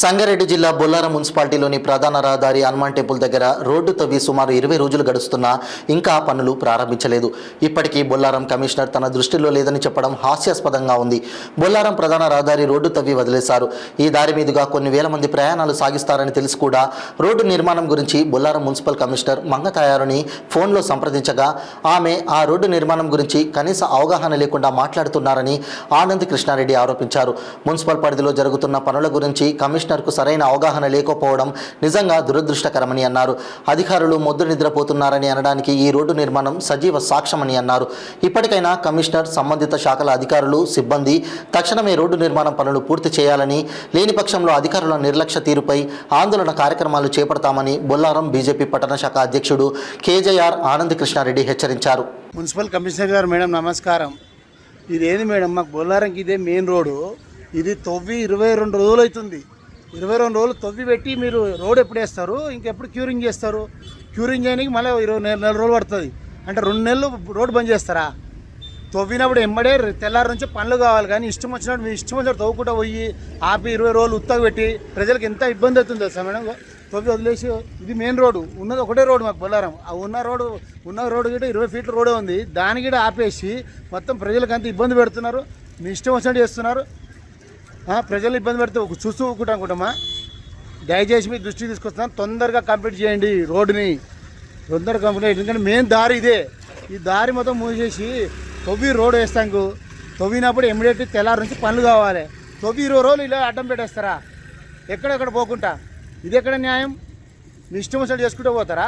సంగారెడ్డి జిల్లా బొల్లారం మున్సిపాలిటీలోని ప్రధాన రహదారి హనుమాన్ టెంపుల్ దగ్గర రోడ్డు తవ్వి సుమారు 20 రోజులు గడుస్తున్నా ఇంకా పనులు ప్రారంభించలేదు. ఇప్పటికీ బొల్లారం కమిషనర్ తన దృష్టిలో లేదని చెప్పడం హాస్యాస్పదంగా ఉంది. బొల్లారం ప్రధాన రహదారి రోడ్డు తవ్వి వదిలేశారు. ఈ దారి మీదుగా కొన్ని వేల మంది ప్రయాణాలు సాగిస్తారని తెలిసి కూడా రోడ్డు నిర్మాణం గురించి బొల్లారం మున్సిపల్ కమిషనర్ మంగతాయారుని ఫోన్లో సంప్రదించగా ఆమె ఆ రోడ్డు నిర్మాణం గురించి కనీస అవగాహన లేకుండా మాట్లాడుతున్నారని ఆనంద్ కృష్ణారెడ్డి ఆరోపించారు. మున్సిపల్ పరిధిలో జరుగుతున్న పనుల గురించి కమిషనర్కు సరైన అవగాహన లేకపోవడం నిజంగా దురదృష్టకరమని అన్నారు. అధికారులు మొద్దు నిద్రపోతున్నారని అనడానికి ఈ రోడ్డు నిర్మాణం సజీవ సాక్ష్యమని అన్నారు. ఇప్పటికైనా కమిషనర్, సంబంధిత శాఖల అధికారులు, సిబ్బంది తక్షణమే రోడ్డు నిర్మాణం పనులు పూర్తి చేయాలని, లేని పక్షంలో అధికారుల నిర్లక్ష్య తీరుపై ఆందోళన కార్యక్రమాలు చేపడతామని బొల్లారం బీజేపీ పట్టణ శాఖ అధ్యక్షుడు కేజేఆర్ ఆనంద్ కృష్ణారెడ్డి హెచ్చరించారు. మున్సిపల్ కమిషనర్ గారు, మేడం నమస్కారం. ఇదేంది మేడం, మాకు బొల్లారంకి ఇదే మెయిన్ రోడ్డు. ఇది తవ్వి 22 రోజులు అవుతుంది. 22 రోజులు తవ్వి పెట్టి మీరు రోడ్ ఎప్పుడు వేస్తారు, ఇంకెప్పుడు క్యూరింగ్ చేస్తారు? క్యూరింగ్ చేయడానికి మళ్ళీ 20 రోజులు పడుతుంది. అంటే 2 నెలలు రోడ్ బంద్ చేస్తారా? తవ్వినప్పుడు ఎమ్మడే తెల్లారి నుంచి పనులు కావాలి, కానీ ఇష్టం వచ్చినట్టు మీ ఇష్టం వచ్చినట్టు తవ్వుకుంటూ పోయి ఆపి 20 రోజులు ఉత్తగా పెట్టి ప్రజలకు ఎంత ఇబ్బంది అవుతుంది తెలుసా మేడం? తవ్వి వదిలేసి, ఇది మెయిన్ రోడ్డు, ఉన్నది ఒకటే రోడ్డు మాకు బొల్లారం. ఆ ఉన్న రోడ్డు గిట్ట 20 ఫీట్ల రోడే ఉంది. దాని కూడా ఆపేసి మొత్తం ప్రజలకు అంత ఇబ్బంది పెడుతున్నారు. మీ ఇష్టం వచ్చినట్టు చేస్తున్నారు. ప్రజలు ఇబ్బంది పెడితే చూస్తూ ఊరుకుంటామా? దయచేసి మీ దృష్టికి తీసుకొస్తున్నాను. తొందరగా కంప్లీట్ చేయండి రోడ్డుని, తొందరగా కంప్లీట్. ఎందుకంటే మెయిన్ దారి ఇదే. ఈ దారి మొత్తం మూసేసి తవ్వి రోడ్ వేస్తాను. తవ్వినప్పుడు ఇమ్మీడియట్లీ తెల్లారి నుంచి పనులు కావాలి. తవ్వి 20 రోజులు ఇలా అడ్డం పెట్టేస్తారా? ఎక్కడెక్కడ పోకుండా ఇది ఎక్కడ న్యాయం? మీ ఇష్టం వచ్చినట్టు చేసుకుంటూ పోతారా?